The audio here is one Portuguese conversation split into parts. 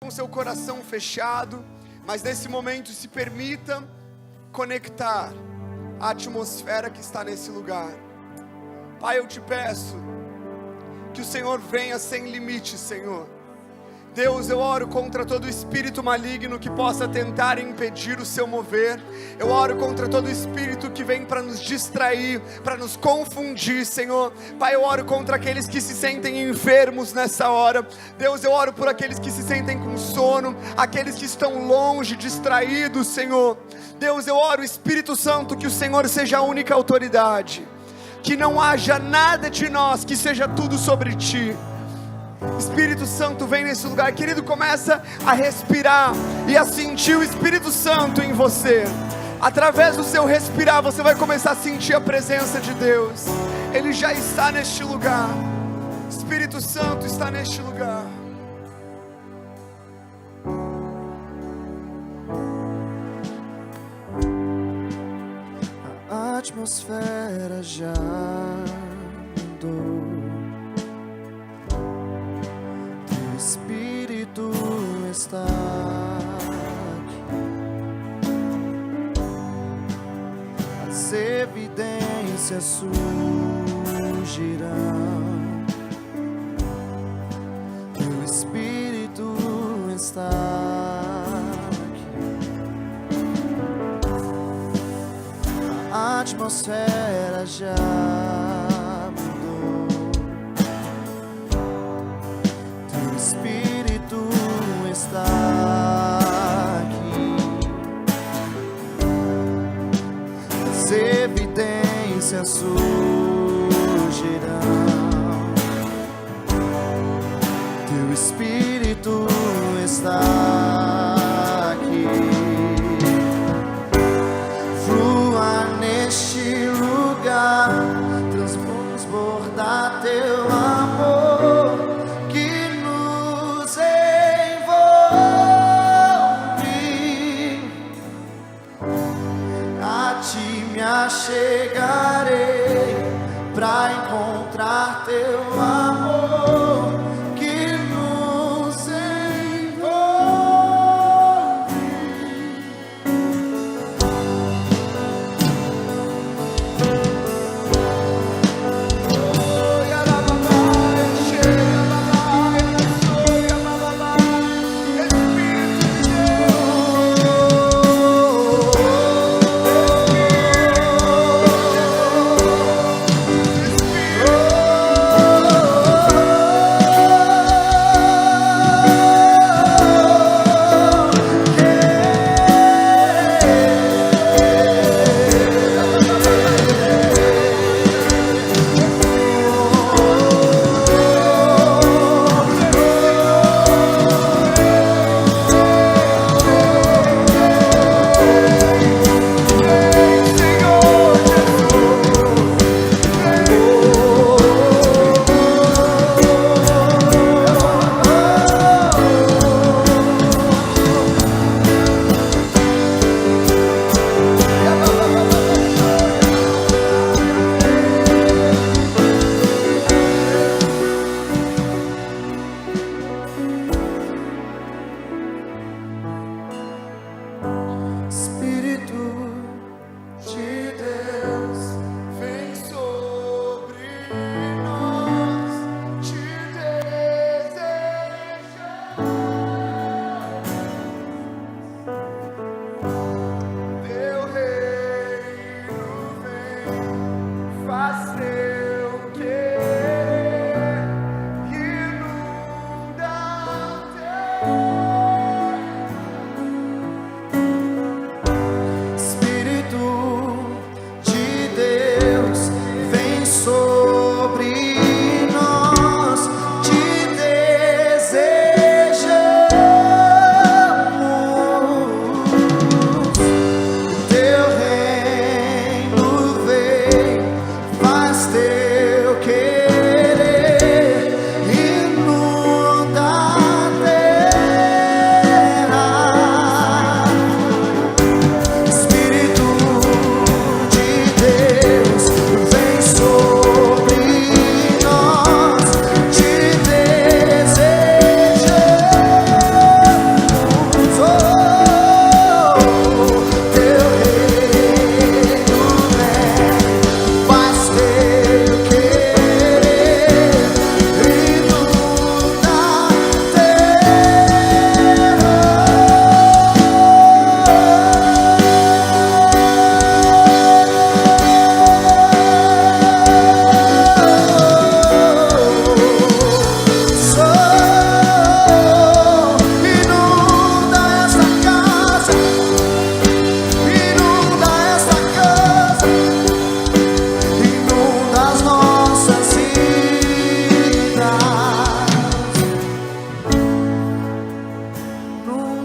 com seu coração fechado, mas nesse momento se permita conectar a atmosfera que está nesse lugar. Pai, eu te peço que o Senhor venha sem limites, Senhor. Deus, eu oro contra todo espírito maligno que possa tentar impedir o seu mover. Eu oro contra todo espírito que vem para nos distrair, para nos confundir, Senhor. Pai, eu oro contra aqueles que se sentem enfermos nessa hora. Deus, eu oro por aqueles que se sentem com sono, aqueles que estão longe, distraídos, Senhor. Deus, eu oro, Espírito Santo, que o Senhor seja a única autoridade, que não haja nada de nós, que seja tudo sobre Ti. Espírito Santo, vem nesse lugar, querido, começa a respirar e a sentir o Espírito Santo em você. Através do seu respirar, você vai começar a sentir a presença de Deus. Ele já está neste lugar. Espírito Santo está neste lugar. A atmosfera já mudou. Teu Espírito está aqui. As evidências surgirão. Teu Espírito está aqui. A atmosfera já mudou. Teu Espírito está aqui. As evidências surgirão. Teu Espírito está aqui. Flua neste lugar, transbordar teu amor que nos envolve. A ti me achegarei pra encontrar teu amor que nos envolve.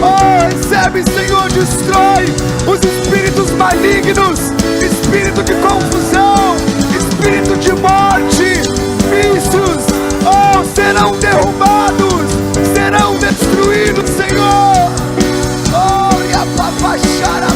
Oh, recebe, Senhor, destrói os espíritos malignos, espírito de confusão, espírito de morte, vícios, oh, serão derrubados, serão destruídos, Senhor. Oh, e a papachara,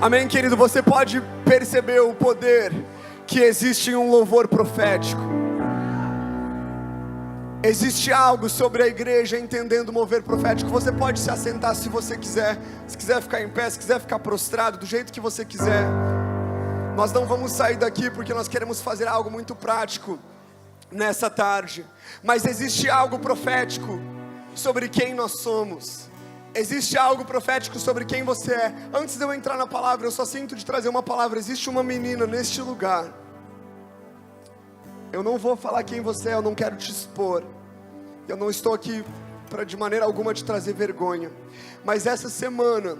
Amém, querido? Você pode perceber o poder que existe em um louvor profético. Existe algo sobre a igreja entendendo o mover profético. Você pode se assentar se você quiser. Se quiser ficar em pé, se quiser ficar prostrado, do jeito que você quiser. Nós não vamos sair daqui porque nós queremos fazer algo muito prático nessa tarde. Mas existe algo profético sobre quem nós somos. Existe algo profético sobre quem você é. Antes de eu entrar na palavra, eu só sinto de trazer uma palavra. Existe uma menina neste lugar. Eu não vou falar quem você é, eu não quero te expor. Eu não estou aqui para de maneira alguma te trazer vergonha. Mas essa semana,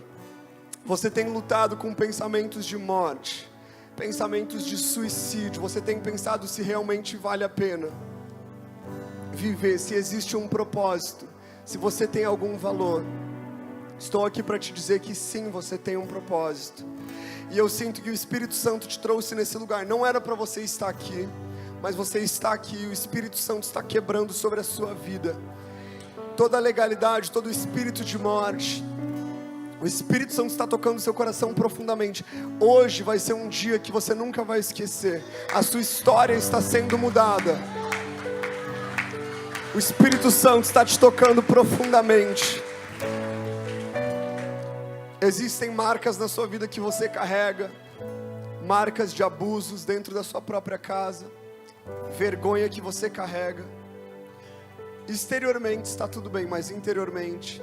você tem lutado com pensamentos de morte, pensamentos de suicídio. Você tem pensado se realmente vale a pena viver, se existe um propósito, se você tem algum valor. Estou aqui para te dizer que sim, você tem um propósito. E eu sinto que o Espírito Santo te trouxe nesse lugar. Não era para você estar aqui, mas você está aqui e o Espírito Santo está quebrando sobre a sua vida toda a legalidade, todo o espírito de morte. O Espírito Santo está tocando o seu coração profundamente. Hoje vai ser um dia que você nunca vai esquecer. A sua história está sendo mudada. O Espírito Santo está te tocando profundamente. Existem marcas na sua vida que você carrega, marcas de abusos dentro da sua própria casa, vergonha que você carrega. Exteriormente está tudo bem, mas interiormente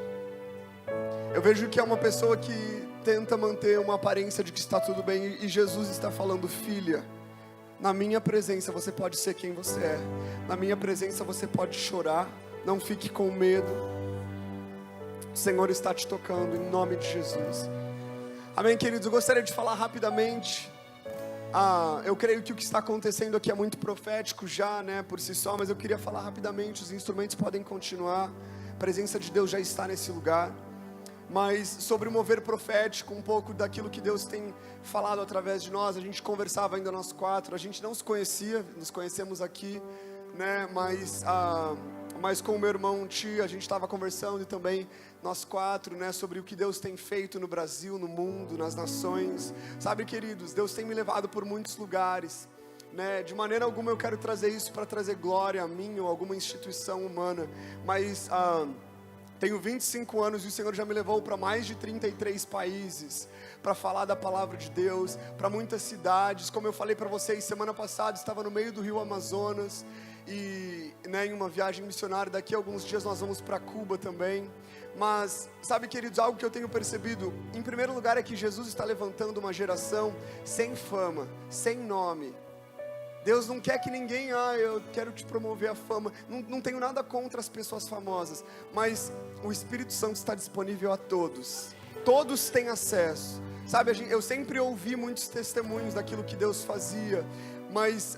eu vejo que é uma pessoa que tenta manter uma aparência de que está tudo bem, e Jesus está falando: filha, na minha presença você pode ser quem você é. Na minha presença você pode chorar, não fique com medo. O Senhor está te tocando em nome de Jesus. Amém, queridos? Eu gostaria de falar rapidamente. Eu creio que o que está acontecendo aqui é muito profético já, né, por si só, mas eu queria falar rapidamente. Os instrumentos podem continuar, a presença de Deus já está nesse lugar. Mas sobre o mover profético, um pouco daquilo que Deus tem falado através de nós. A gente conversava ainda nós quatro, a gente não se conhecia, nos conhecemos aqui, né, mas com o meu irmão Ti, a gente estava conversando, e também nós quatro, né, sobre o que Deus tem feito no Brasil, no mundo, nas nações. Sabe, queridos, Deus tem me levado por muitos lugares, né? De maneira alguma eu quero trazer isso para trazer glória a mim ou alguma instituição humana, mas tenho 25 anos e o Senhor já me levou para mais de 33 países para falar da palavra de Deus, para muitas cidades. Como eu falei para vocês, semana passada estava no meio do rio Amazonas, e né, em uma viagem missionária. Daqui a alguns dias nós vamos para Cuba também. Mas sabe, queridos, algo que eu tenho percebido, em primeiro lugar, é que Jesus está levantando uma geração sem fama, sem nome. Deus não quer que ninguém, eu quero te promover a fama. Não tenho nada contra as pessoas famosas, mas o Espírito Santo está disponível a todos. Todos têm acesso. Sabe, eu sempre ouvi muitos testemunhos daquilo que Deus fazia, mas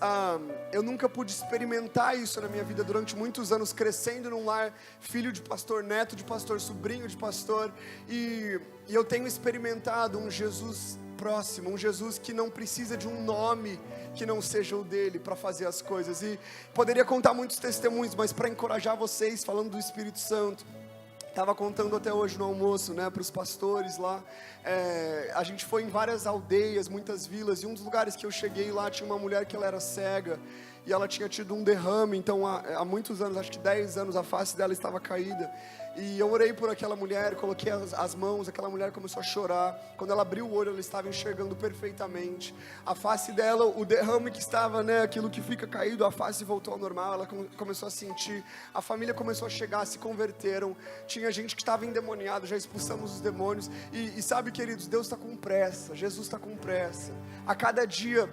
eu nunca pude experimentar isso na minha vida durante muitos anos, crescendo num lar, filho de pastor, neto de pastor, sobrinho de pastor, e eu tenho experimentado um Jesus próximo, um Jesus que não precisa de um nome que não seja o dele para fazer as coisas. E poderia contar muitos testemunhos, mas para encorajar vocês, falando do Espírito Santo, estava contando até hoje no almoço, né, para os pastores lá. A gente foi em várias aldeias, muitas vilas, e um dos lugares que eu cheguei lá tinha uma mulher que ela era cega, e ela tinha tido um derrame. Então há muitos anos, acho que 10 anos, a face dela estava caída. E eu orei por aquela mulher, coloquei as mãos, aquela mulher começou a chorar. Quando ela abriu o olho, ela estava enxergando perfeitamente. A face dela, o derrame que estava, né, aquilo que fica caído, a face voltou ao normal, ela começou a sentir. A família começou a chegar, se converteram. Tinha gente que estava endemoniada, já expulsamos os demônios. E sabe, queridos, Deus está com pressa, Jesus está com pressa. A cada dia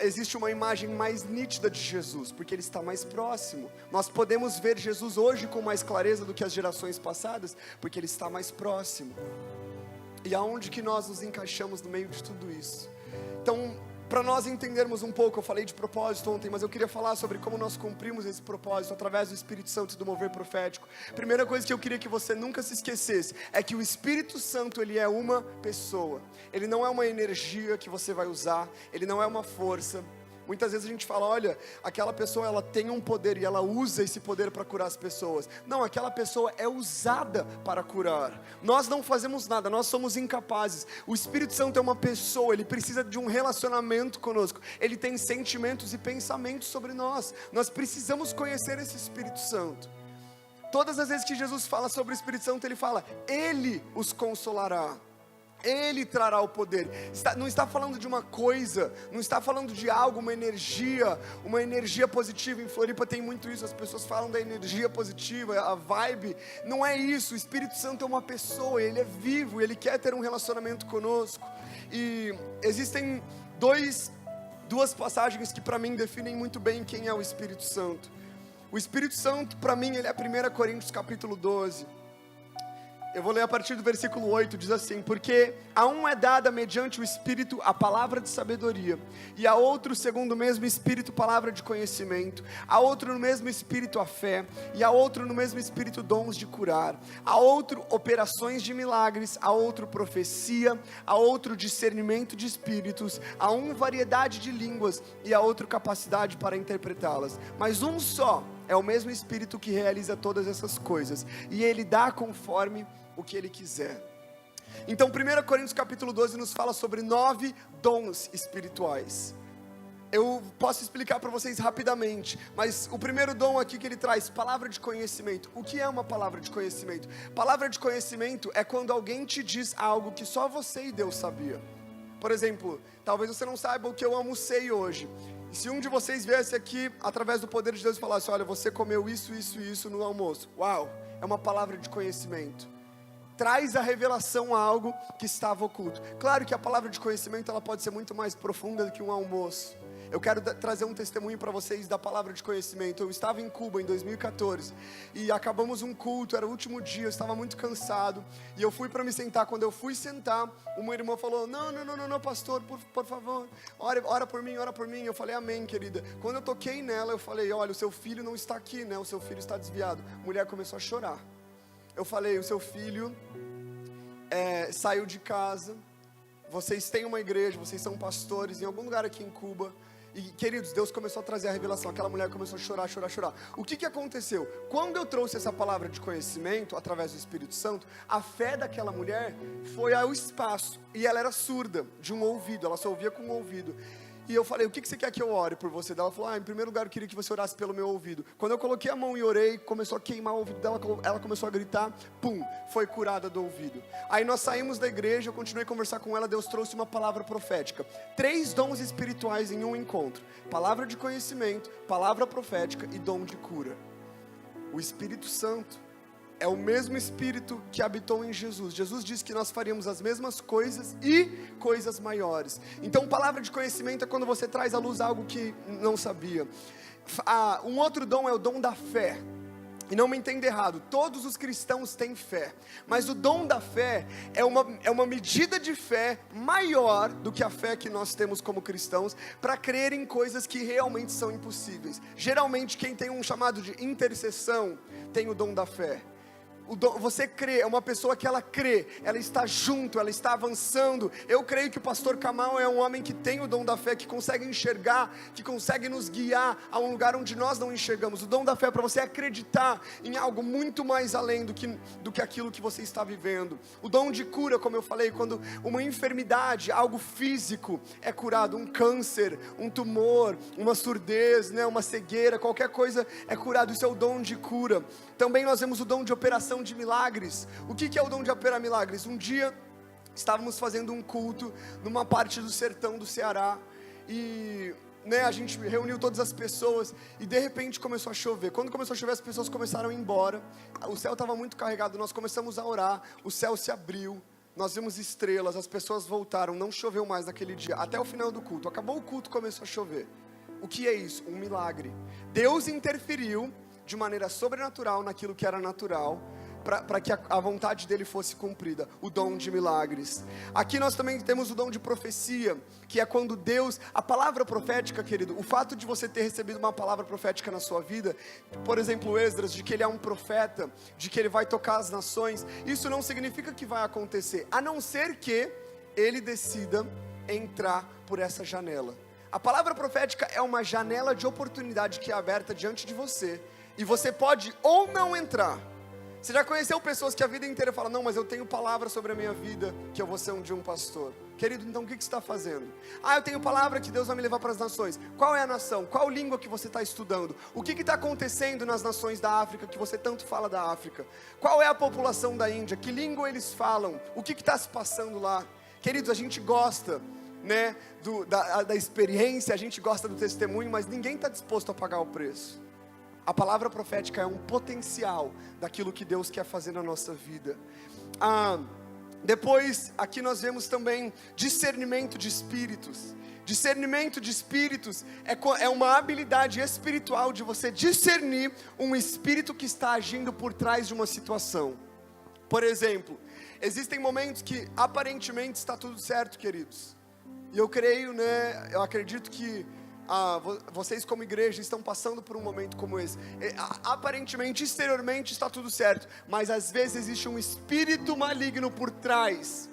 existe uma imagem mais nítida de Jesus, porque Ele está mais próximo. Nós podemos ver Jesus hoje com mais clareza do que as gerações passadas, porque Ele está mais próximo. E aonde que nós nos encaixamos no meio de tudo isso? Então, para nós entendermos um pouco, eu falei de propósito ontem, mas eu queria falar sobre como nós cumprimos esse propósito através do Espírito Santo e do mover profético. Primeira coisa que eu queria que você nunca se esquecesse é que o Espírito Santo, ele é uma pessoa. Ele não é uma energia que você vai usar, ele não é uma força, Muitas vezes a gente fala, olha, aquela pessoa ela tem um poder e ela usa esse poder para curar as pessoas. Não, aquela pessoa é usada para curar. Nós não fazemos nada, nós somos incapazes. O Espírito Santo é uma pessoa, ele precisa de um relacionamento conosco. Ele tem sentimentos e pensamentos sobre nós. Nós precisamos conhecer esse Espírito Santo. Todas as vezes que Jesus fala sobre o Espírito Santo, ele fala, ele os consolará. Ele trará o poder. Não está falando de uma coisa, não está falando de algo, uma energia positiva. Em Floripa tem muito isso, as pessoas falam da energia positiva, a vibe. Não é isso, o Espírito Santo é uma pessoa, ele é vivo, ele quer ter um relacionamento conosco. E existem duas passagens que para mim definem muito bem quem é o Espírito Santo. O Espírito Santo para mim ele é 1 Coríntios capítulo 12. Eu vou ler a partir do versículo 8, diz assim: porque a um é dada mediante o Espírito a palavra de sabedoria, e a outro segundo o mesmo Espírito palavra de conhecimento, a outro no mesmo Espírito a fé, e a outro no mesmo Espírito dons de curar, a outro operações de milagres, a outro profecia, a outro discernimento de espíritos, a um variedade de línguas, e a outro capacidade para interpretá-las. Mas um só é o mesmo Espírito que realiza todas essas coisas, e Ele dá conforme o que Ele quiser. Então 1 Coríntios capítulo 12 nos fala sobre 9 dons espirituais. Eu posso explicar para vocês rapidamente, mas o primeiro dom aqui que ele traz, palavra de conhecimento. O que é uma palavra de conhecimento? Palavra de conhecimento é quando alguém te diz algo que só você e Deus sabia. Por exemplo, talvez você não saiba o que eu almocei hoje. E se um de vocês viesse aqui, através do poder de Deus, e falasse, olha, você comeu isso, isso e isso no almoço. Uau, é uma palavra de conhecimento. Traz a revelação a algo que estava oculto. Claro que a palavra de conhecimento ela pode ser muito mais profunda do que um almoço. Eu quero trazer um testemunho para vocês da palavra de conhecimento. Eu estava em Cuba em 2014 e acabamos um culto, era o último dia, eu estava muito cansado e eu fui para me sentar. Quando eu fui sentar, uma irmã falou, não, pastor, por favor, ora por mim. Eu falei, amém, querida. Quando eu toquei nela, eu falei, olha, o seu filho não está aqui, né? O seu filho está desviado. A mulher começou a chorar. Eu falei, o seu filho saiu de casa, vocês têm uma igreja, vocês são pastores em algum lugar aqui em Cuba. E queridos, Deus começou a trazer a revelação. Aquela mulher começou a chorar. O que aconteceu? Quando eu trouxe essa palavra de conhecimento através do Espírito Santo, a fé daquela mulher foi ao espaço. E ela era surda de um ouvido, ela só ouvia com um ouvido. E eu falei, o que você quer que eu ore por você? Ela falou, em primeiro lugar eu queria que você orasse pelo meu ouvido. Quando eu coloquei a mão e orei, começou a queimar o ouvido dela, ela começou a gritar, pum, foi curada do ouvido. Aí nós saímos da igreja, eu continuei a conversar com ela, Deus trouxe uma palavra profética. 3 dons espirituais em um encontro. Palavra de conhecimento, palavra profética e dom de cura. O Espírito Santo é o mesmo Espírito que habitou em Jesus. Jesus disse que nós faríamos as mesmas coisas e coisas maiores. Então, palavra de conhecimento é quando você traz à luz algo que não sabia. Um outro dom é o dom da fé. E não me entenda errado, todos os cristãos têm fé. Mas o dom da fé é uma medida de fé maior do que a fé que nós temos como cristãos, para crer em coisas que realmente são impossíveis. Geralmente quem tem um chamado de intercessão tem o dom da fé. Você crê, é uma pessoa que ela crê, ela está junto, ela está avançando. Eu creio que o pastor Kamal é um homem que tem o dom da fé, que consegue enxergar, que consegue nos guiar a um lugar onde nós não enxergamos. O dom da fé é para você acreditar em algo muito mais além do que aquilo que você está vivendo. O dom de cura, como eu falei, quando uma enfermidade, algo físico é curado, um câncer, um tumor, uma surdez, uma cegueira, qualquer coisa é curado, isso é o dom de cura. Também nós vemos o dom de operação de milagres. O que é o dom de operar milagres? Um dia estávamos fazendo um culto numa parte do sertão do Ceará e a gente reuniu todas as pessoas e de repente começou a chover. Quando começou a chover, as pessoas começaram a ir embora. O céu estava muito carregado, nós começamos a orar, o céu se abriu, nós vimos estrelas, as pessoas voltaram, não choveu mais naquele dia, até o final do culto. Acabou o culto, começou a chover. O que é isso? Um milagre. Deus interferiu de maneira sobrenatural naquilo que era natural, para que a vontade dele fosse cumprida, o dom de milagres. Aqui nós também temos o dom de profecia, que é quando Deus, a palavra profética, querido, o fato de você ter recebido uma palavra profética na sua vida, por exemplo, Esdras, de que ele é um profeta, de que ele vai tocar as nações, isso não significa que vai acontecer, a não ser que ele decida entrar por essa janela. A palavra profética é uma janela de oportunidade que é aberta diante de você, e você pode ou não entrar. Você já conheceu pessoas que a vida inteira falam, não, mas eu tenho palavra sobre a minha vida, que eu vou ser um dia um pastor. Querido, então o que você está fazendo? Eu tenho palavra que Deus vai me levar para as nações. Qual é a nação? Qual língua que você está estudando? O que está acontecendo nas nações da África, que você tanto fala da África? Qual é a população da Índia? Que língua eles falam? O que está se passando lá? Queridos, a gente gosta, né, da experiência, a gente gosta do testemunho, mas ninguém está disposto a pagar o preço. A palavra profética é um potencial daquilo que Deus quer fazer na nossa vida. Depois, aqui nós vemos também discernimento de espíritos. Discernimento de espíritos é uma habilidade espiritual de você discernir um espírito que está agindo por trás de uma situação. Por exemplo, existem momentos que aparentemente está tudo certo, queridos. E eu creio, né, eu acredito que vocês como igreja estão passando por um momento como esse. Aparentemente, exteriormente está tudo certo, mas às vezes existe um espírito maligno por trás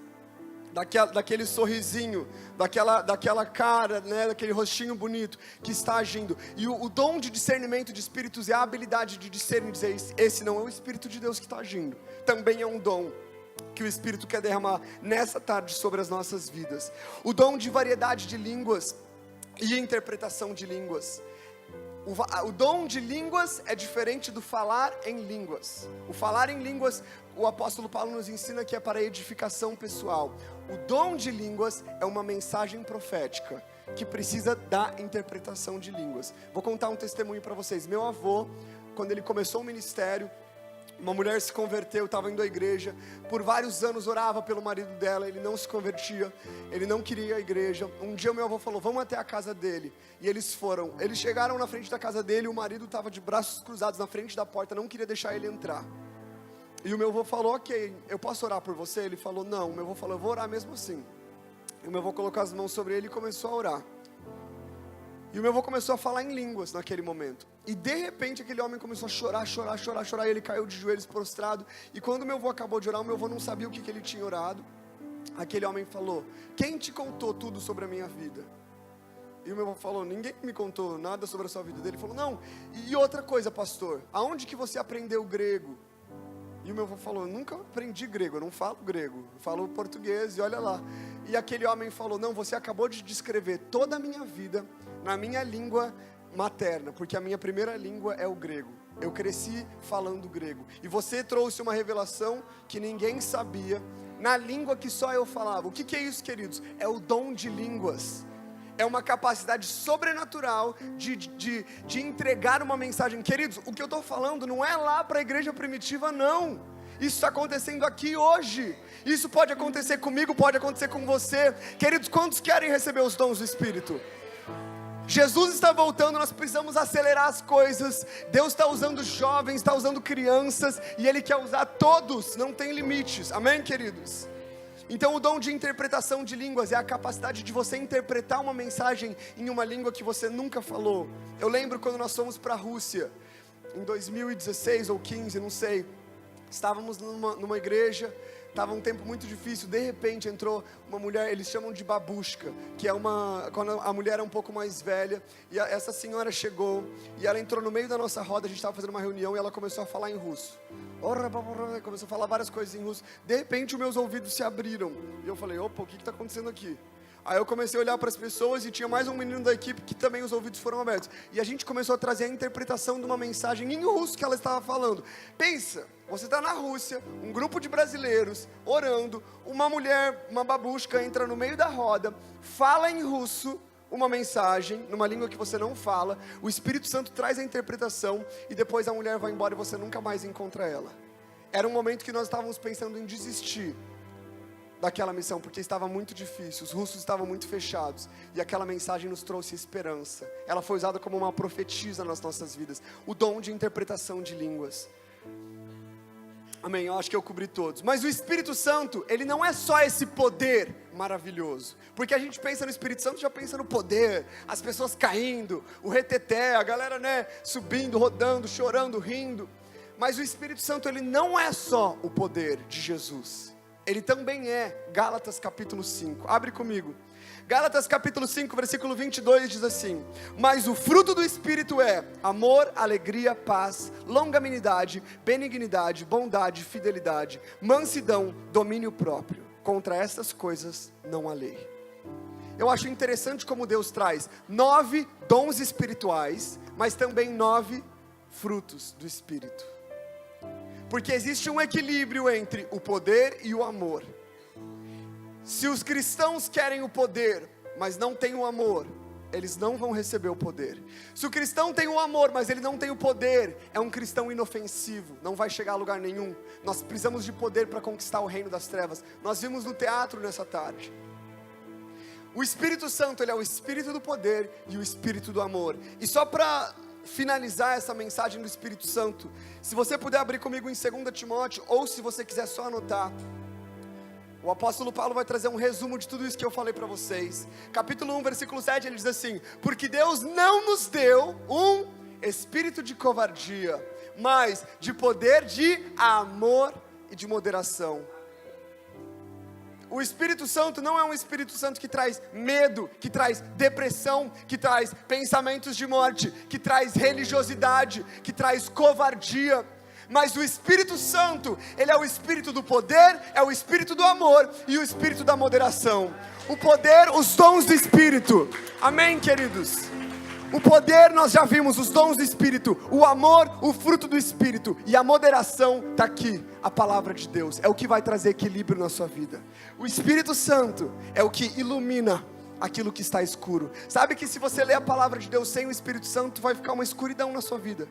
daquele sorrisinho, daquela cara, né, daquele rostinho bonito que está agindo. E o dom de discernimento de espíritos é a habilidade de discernir e dizer, esse não é o Espírito de Deus que está agindo. Também é um dom que o Espírito quer derramar nessa tarde sobre as nossas vidas. O dom de variedade de línguas e interpretação de línguas. O dom de línguas é diferente do falar em línguas. O falar em línguas, o apóstolo Paulo nos ensina que é para edificação pessoal. O dom de línguas é uma mensagem profética que precisa da interpretação de línguas. Vou contar um testemunho para vocês. Meu avô, quando ele começou o ministério, uma mulher se converteu, estava indo à igreja, por vários anos orava pelo marido dela, ele não se convertia, ele não queria ir à igreja. Um dia o meu avô falou, vamos até a casa dele, e eles foram. Eles chegaram na frente da casa dele, o marido estava de braços cruzados na frente da porta, não queria deixar ele entrar. E o meu avô falou, ok, eu posso orar por você? Ele falou, não. O meu avô falou, eu vou orar mesmo assim. E o meu avô colocou as mãos sobre ele e começou a orar. E o meu avô começou a falar em línguas naquele momento. E de repente aquele homem começou a chorar. E ele caiu de joelhos prostrado. E quando o meu avô acabou de orar, o meu avô não sabia o que ele tinha orado. Aquele homem falou, quem te contou tudo sobre a minha vida? E o meu avô falou, ninguém me contou nada sobre a sua vida. Ele falou, não, e outra coisa, pastor, aonde que você aprendeu grego? E o meu avô falou, nunca aprendi grego, eu não falo grego, eu falo português e olha lá. E aquele homem falou, não, você acabou de descrever toda a minha vida na minha língua materna, porque a minha primeira língua é o grego. Eu cresci falando grego. E você trouxe uma revelação que ninguém sabia, na língua que só eu falava. O que é isso, queridos? É o dom de línguas. É uma capacidade sobrenatural de entregar uma mensagem. Queridos, o que eu estou falando não é lá para a igreja primitiva, não. Isso está acontecendo aqui hoje. Isso pode acontecer comigo, pode acontecer com você. Queridos, quantos querem receber os dons do Espírito? Jesus está voltando, nós precisamos acelerar as coisas. Deus está usando jovens, está usando crianças, e Ele quer usar todos, não tem limites, amém, queridos? Então o dom de interpretação de línguas é a capacidade de você interpretar uma mensagem em uma língua que você nunca falou. Eu lembro quando nós fomos para a Rússia, em 2016 ou 15, não sei. Estávamos numa igreja, estava um tempo muito difícil. De repente entrou uma mulher, eles chamam de babushka, que é quando a mulher é um pouco mais velha. E essa senhora chegou, e ela entrou no meio da nossa roda. A gente estava fazendo uma reunião e ela começou a falar em russo. Começou a falar várias coisas em russo. De repente os meus ouvidos se abriram, e eu falei, opa, o que está acontecendo aqui? Aí eu comecei a olhar para as pessoas e tinha mais um menino da equipe que também os ouvidos foram abertos. E a gente começou a trazer a interpretação de uma mensagem em russo que ela estava falando. Pensa, você está na Rússia, um grupo de brasileiros orando, uma mulher, uma babushka, entra no meio da roda, fala em russo uma mensagem, numa língua que você não fala, o Espírito Santo traz a interpretação e depois a mulher vai embora e você nunca mais encontra ela. Era um momento que nós estávamos pensando em desistir daquela missão, porque estava muito difícil, os russos estavam muito fechados, e aquela mensagem nos trouxe esperança. Ela foi usada como uma profetisa nas nossas vidas, o dom de interpretação de línguas. Amém, eu acho que eu cobri todos. Mas o Espírito Santo, ele não é só esse poder maravilhoso, porque a gente pensa no Espírito Santo, já pensa no poder, as pessoas caindo, o reteté, a galera, né, subindo, rodando, chorando, rindo. Mas o Espírito Santo, ele não é só o poder de Jesus, ele também é, Gálatas capítulo 5, abre comigo, Gálatas capítulo 5, versículo 22 diz assim: mas o fruto do Espírito é amor, alegria, paz, longanimidade, benignidade, bondade, fidelidade, mansidão, domínio próprio. Contra estas coisas não há lei. Eu acho interessante como Deus traz 9 dons espirituais, mas também 9 frutos do Espírito. Porque existe um equilíbrio entre o poder e o amor. Se os cristãos querem o poder, mas não têm o amor, eles não vão receber o poder. Se o cristão tem o amor, mas ele não tem o poder, é um cristão inofensivo, não vai chegar a lugar nenhum. Nós precisamos de poder para conquistar o reino das trevas. Nós vimos no teatro nessa tarde. O Espírito Santo, ele é o Espírito do poder e o Espírito do amor. E só para finalizar essa mensagem do Espírito Santo, se você puder abrir comigo em 2 Timóteo, ou se você quiser só anotar, o apóstolo Paulo vai trazer um resumo de tudo isso que eu falei para vocês. Capítulo 1, versículo 7, ele diz assim: porque Deus não nos deu um espírito de covardia, mas de poder, de amor e de moderação. O Espírito Santo não é um Espírito Santo que traz medo, que traz depressão, que traz pensamentos de morte, que traz religiosidade, que traz covardia. Mas o Espírito Santo, ele é o Espírito do poder, é o Espírito do amor e o Espírito da moderação. O poder, os dons do Espírito. Amém, queridos? O poder nós já vimos, os dons do Espírito, o amor, o fruto do Espírito, e a moderação está aqui, a palavra de Deus, é o que vai trazer equilíbrio na sua vida. O Espírito Santo é o que ilumina aquilo que está escuro. Sabe que se você ler a palavra de Deus sem o Espírito Santo, vai ficar uma escuridão na sua vida.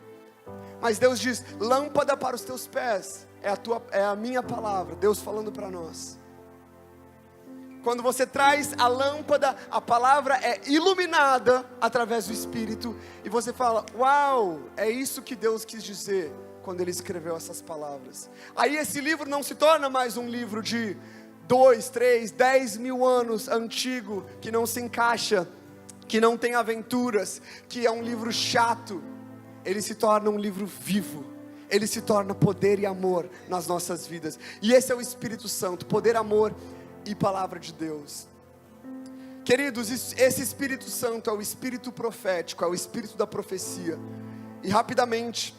Mas Deus diz, lâmpada para os teus pés, é a minha palavra, Deus falando para nós. Quando você traz a lâmpada, a palavra é iluminada através do Espírito, e você fala, uau, é isso que Deus quis dizer quando Ele escreveu essas palavras. Aí esse livro não se torna mais um livro de 2, 3, 10 mil anos antigo, que não se encaixa, que não tem aventuras, que é um livro chato. Ele se torna um livro vivo, ele se torna poder e amor nas nossas vidas, e esse é o Espírito Santo, poder, amor e palavra de Deus. Queridos, esse Espírito Santo é o Espírito profético, é o Espírito da profecia. E rapidamente,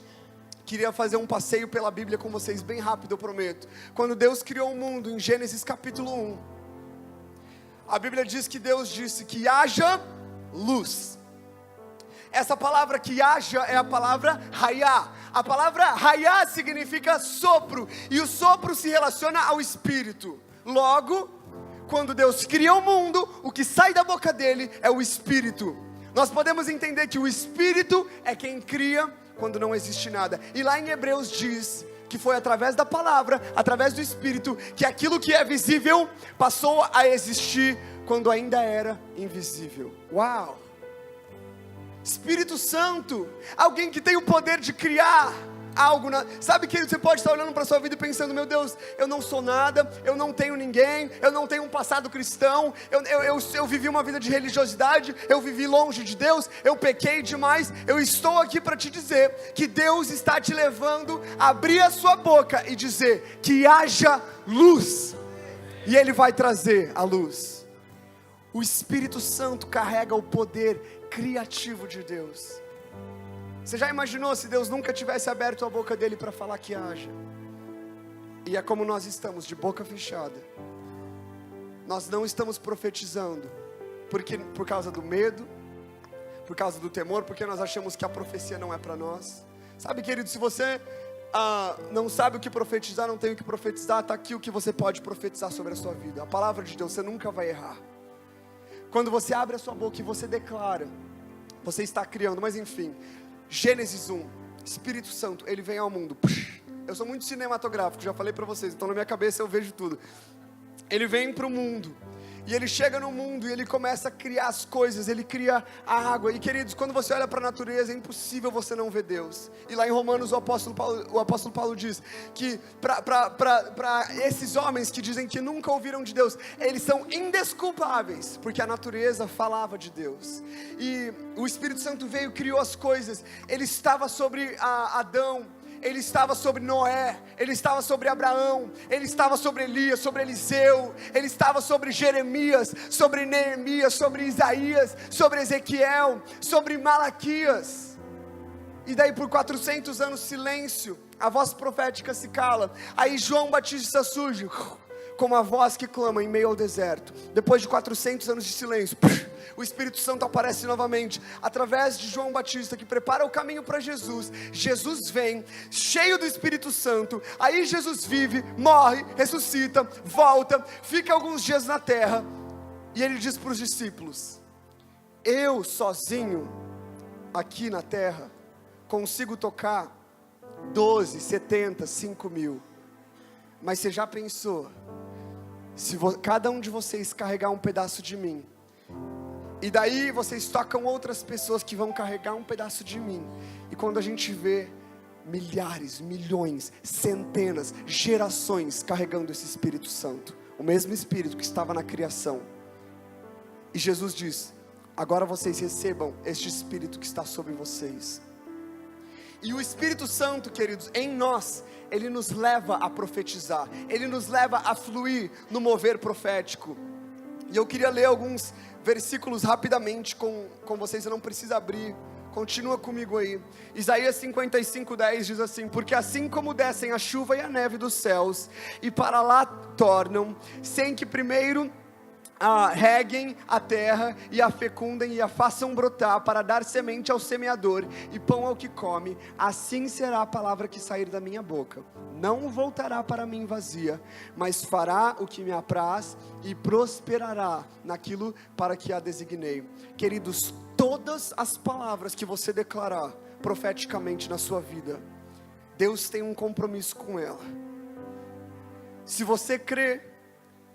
queria fazer um passeio pela Bíblia com vocês, bem rápido eu prometo. Quando Deus criou o mundo, em Gênesis capítulo 1, a Bíblia diz que Deus disse que haja luz. Essa palavra que haja é a palavra raiá. A palavra raiá significa sopro, e o sopro se relaciona ao Espírito. Logo, quando Deus cria o mundo, o que sai da boca dele é o Espírito. Nós podemos entender que o Espírito é quem cria quando não existe nada. E lá em Hebreus diz que foi através da palavra, através do Espírito, que aquilo que é visível passou a existir quando ainda era invisível. Uau! Espírito Santo, alguém que tem o poder de criar algo, sabe, querido, você pode estar olhando para a sua vida e pensando, meu Deus, eu não sou nada, eu não tenho ninguém, eu não tenho um passado cristão, eu vivi uma vida de religiosidade, eu vivi longe de Deus, eu pequei demais. Eu estou aqui para te dizer que Deus está te levando a abrir a sua boca e dizer que haja luz, e Ele vai trazer a luz. O Espírito Santo carrega o poder criativo de Deus. Você já imaginou se Deus nunca tivesse aberto a boca dele para falar que haja? E é como nós estamos, de boca fechada. Nós não estamos profetizando por causa do medo, por causa do temor, porque nós achamos que a profecia não é para nós. Sabe, querido, se você não sabe o que profetizar, não tem o que profetizar, está aqui o que você pode profetizar sobre a sua vida. A palavra de Deus, você nunca vai errar. Quando você abre a sua boca e você declara, você está criando. Mas enfim, Gênesis 1, Espírito Santo, ele vem ao mundo. Eu sou muito cinematográfico, já falei para vocês, então na minha cabeça eu vejo tudo. Ele vem para o mundo, e ele chega no mundo, e ele começa a criar as coisas, ele cria a água. E queridos, quando você olha para a natureza, é impossível você não ver Deus. E lá em Romanos o apóstolo Paulo diz que para esses homens que dizem que nunca ouviram de Deus, eles são indesculpáveis, porque a natureza falava de Deus. E o Espírito Santo veio e criou as coisas. Ele estava sobre Adão, ele estava sobre Noé, ele estava sobre Abraão, ele estava sobre Elias, sobre Eliseu, ele estava sobre Jeremias, sobre Neemias, sobre Isaías, sobre Ezequiel, sobre Malaquias. E daí por 400 anos silêncio, a voz profética se cala. Aí João Batista surge como a voz que clama em meio ao deserto. Depois de 400 anos de silêncio, o Espírito Santo aparece novamente, através de João Batista, que prepara o caminho para Jesus. Jesus vem, cheio do Espírito Santo. Aí Jesus vive, morre, ressuscita, volta, fica alguns dias na terra. E ele diz para os discípulos: eu sozinho, aqui na terra, consigo tocar 12, 70, 5 mil. Mas você já pensou, se cada um de vocês carregar um pedaço de mim, e daí vocês tocam outras pessoas que vão carregar um pedaço de mim, e quando a gente vê milhares, milhões, centenas, gerações carregando esse Espírito Santo, o mesmo Espírito que estava na criação, e Jesus diz: agora vocês recebam este Espírito que está sobre vocês. E o Espírito Santo, queridos, em nós, ele nos leva a profetizar, ele nos leva a fluir no mover profético. E eu queria ler alguns versículos rapidamente com vocês, eu não preciso abrir, continua comigo aí. Isaías 55:10 diz assim: porque assim como descem a chuva e a neve dos céus, e para lá tornam, sem que primeiro reguem a terra, e a fecundem, e a façam brotar, para dar semente ao semeador, e pão ao que come, assim será a palavra que sair da minha boca. Não voltará para mim vazia, mas fará o que me apraz, e prosperará naquilo para que a designei. Queridos, todas as palavras que você declarar profeticamente na sua vida, Deus tem um compromisso com ela. Se você crê,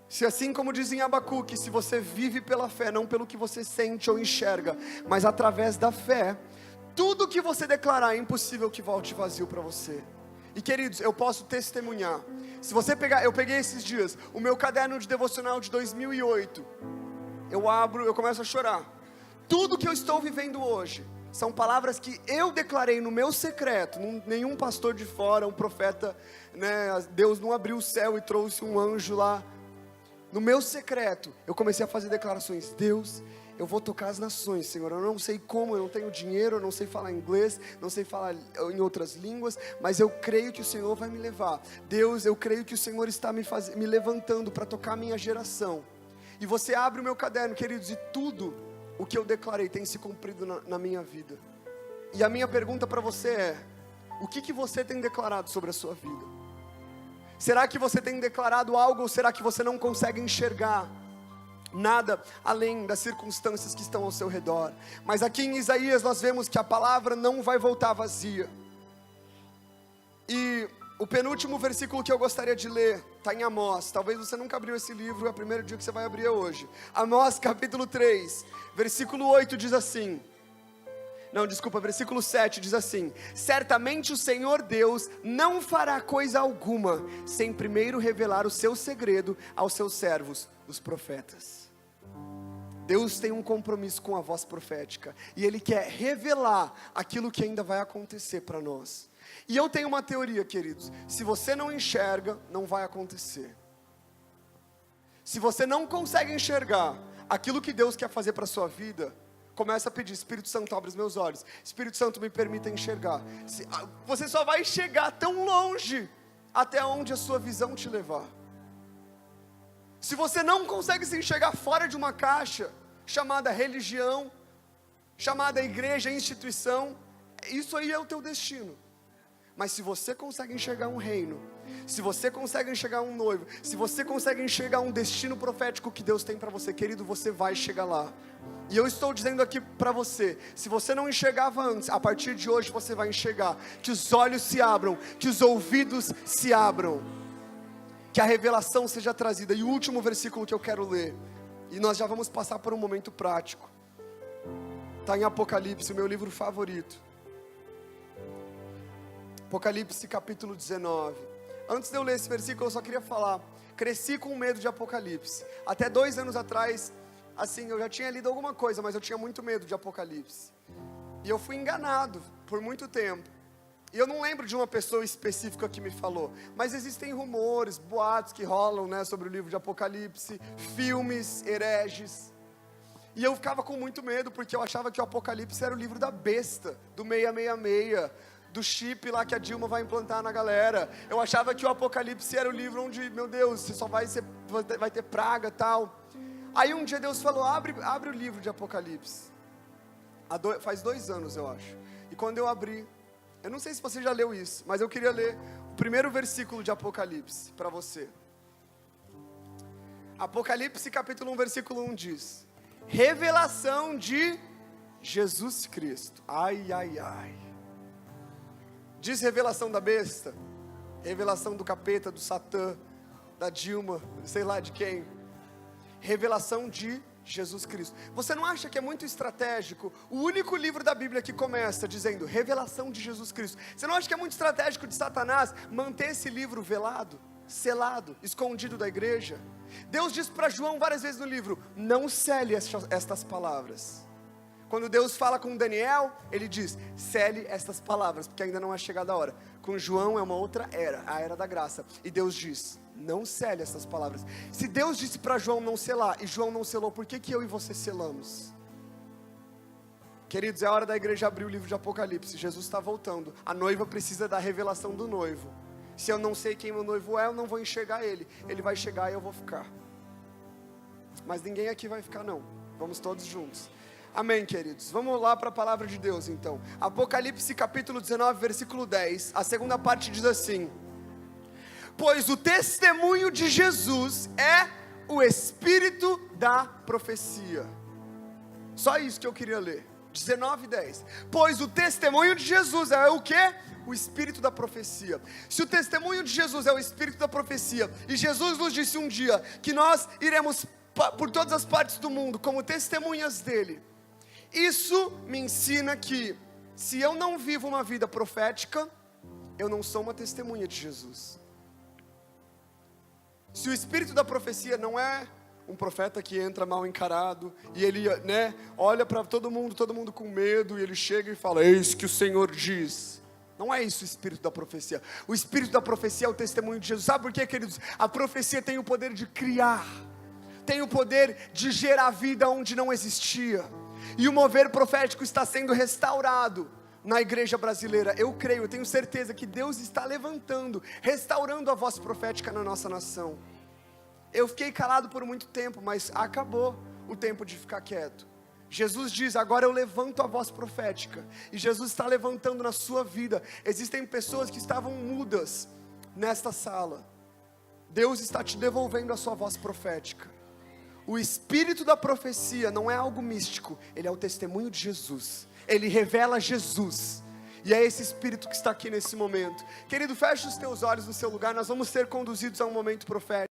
se assim como diz em Abacuque, se você vive pela fé, não pelo que você sente ou enxerga, mas através da fé, tudo que você declarar é impossível que volte vazio para você. E queridos, eu posso testemunhar. Se você pegar, eu peguei esses dias o meu caderno de devocional de 2008, eu abro, eu começo a chorar. Tudo que eu estou vivendo hoje são palavras que eu declarei no meu secreto. Nenhum pastor de fora, um profeta, né? Deus não abriu o céu e trouxe um anjo lá. No meu secreto, eu comecei a fazer declarações: Deus, eu vou tocar as nações, Senhor. Eu não sei como, eu não tenho dinheiro, eu não sei falar inglês, não sei falar em outras línguas, mas eu creio que o Senhor vai me levar. Deus, eu creio que o Senhor está me levantando para tocar a minha geração. E você abre o meu caderno, queridos, e tudo o que eu declarei tem se cumprido na minha vida. E a minha pergunta para você é: o que você tem declarado sobre a sua vida? Será que você tem declarado algo, ou será que você não consegue enxergar nada além das circunstâncias que estão ao seu redor? Mas aqui em Isaías nós vemos que a palavra não vai voltar vazia. E o penúltimo versículo que eu gostaria de ler está em Amós. Talvez você nunca abriu esse livro, é o primeiro dia que você vai abrir hoje. Amós capítulo 3, versículo 8 diz assim... versículo 7 diz assim: certamente o Senhor Deus não fará coisa alguma, sem primeiro revelar o seu segredo aos seus servos, os profetas. Deus tem um compromisso com a voz profética, e Ele quer revelar aquilo que ainda vai acontecer para nós. E eu tenho uma teoria, queridos: se você não enxerga, não vai acontecer. Se você não consegue enxergar aquilo que Deus quer fazer para a sua vida, começa a pedir: Espírito Santo, abre os meus olhos. Espírito Santo, me permita enxergar. Você só vai chegar tão longe até onde a sua visão te levar. Se você não consegue se enxergar fora de uma caixa chamada religião, chamada igreja, instituição, isso aí é o teu destino. Mas se você consegue enxergar um reino, se você consegue enxergar um noivo, se você consegue enxergar um destino profético que Deus tem para você, querido, você vai chegar lá. E eu estou dizendo aqui para você: se você não enxergava antes, a partir de hoje você vai enxergar. Que os olhos se abram, que os ouvidos se abram, que a revelação seja trazida. E o último versículo que eu quero ler, e nós já vamos passar por um momento prático, está em Apocalipse, o meu livro favorito. Apocalipse capítulo 19. Antes de eu ler esse versículo, eu só queria falar: cresci com medo de Apocalipse. Até 2 anos atrás, assim, eu já tinha lido alguma coisa, mas eu tinha muito medo de Apocalipse. E eu fui enganado por muito tempo. E eu não lembro de uma pessoa específica que me falou, mas existem rumores, boatos que rolam, né, sobre o livro de Apocalipse, filmes, hereges. E eu ficava com muito medo, porque eu achava que o Apocalipse era o livro da besta, do 666, do chip lá que a Dilma vai implantar na galera. Eu achava que o Apocalipse era o livro onde, meu Deus, você só vai ter praga e tal. Aí um dia Deus falou, abre o livro de Apocalipse. Faz 2 anos, eu acho. E quando eu abri, eu não sei se você já leu isso, mas eu queria ler o primeiro versículo de Apocalipse para você. Apocalipse capítulo 1, versículo 1 diz: revelação de Jesus Cristo. Ai, ai, ai. Diz revelação da besta, revelação do capeta, do Satã, da Dilma, sei lá de quem. Revelação de Jesus Cristo. Você não acha que é muito estratégico o único livro da Bíblia que começa dizendo revelação de Jesus Cristo? Você não acha que é muito estratégico de Satanás manter esse livro velado, selado, escondido da igreja? Deus diz para João várias vezes no livro, não cele estas palavras. Quando Deus fala com Daniel, ele diz, cele estas palavras, porque ainda não é chegada a hora. Com João é uma outra era, a era da graça. E Deus diz, não cele essas palavras. Se Deus disse para João não selar, e João não selou, por que eu e você selamos? Queridos, é hora da igreja abrir o livro de Apocalipse. Jesus está voltando. A noiva precisa da revelação do noivo. Se eu não sei quem meu noivo é, eu não vou enxergar ele. Ele vai chegar e eu vou ficar. Mas ninguém aqui vai ficar não. Vamos todos juntos. Amém, queridos. Vamos lá para a palavra de Deus, então. Apocalipse capítulo 19, versículo 10. A segunda parte diz assim: pois o testemunho de Jesus é o espírito da profecia. Só isso que eu queria ler. 19:10. Pois o testemunho de Jesus é o quê? O espírito da profecia. Se o testemunho de Jesus é o espírito da profecia, e Jesus nos disse um dia que nós iremos por todas as partes do mundo como testemunhas dele, isso me ensina que se eu não vivo uma vida profética, eu não sou uma testemunha de Jesus. Se o espírito da profecia não é um profeta que entra mal encarado, e ele, né, olha para todo mundo com medo, e ele chega e fala, eis que o Senhor diz. Não é isso o espírito da profecia. O espírito da profecia é o testemunho de Jesus. Sabe por quê, queridos? A profecia tem o poder de criar, tem o poder de gerar vida onde não existia. E o mover profético está sendo restaurado na igreja brasileira. Eu creio, eu tenho certeza que Deus está levantando, restaurando a voz profética na nossa nação. Eu fiquei calado por muito tempo, mas acabou o tempo de ficar quieto. Jesus diz, agora eu levanto a voz profética. E Jesus está levantando na sua vida. Existem pessoas que estavam mudas nesta sala. Deus está te devolvendo a sua voz profética. O espírito da profecia não é algo místico, ele é o testemunho de Jesus. Ele revela Jesus. E é esse espírito que está aqui nesse momento. Querido, feche os teus olhos no seu lugar, nós vamos ser conduzidos a um momento profético.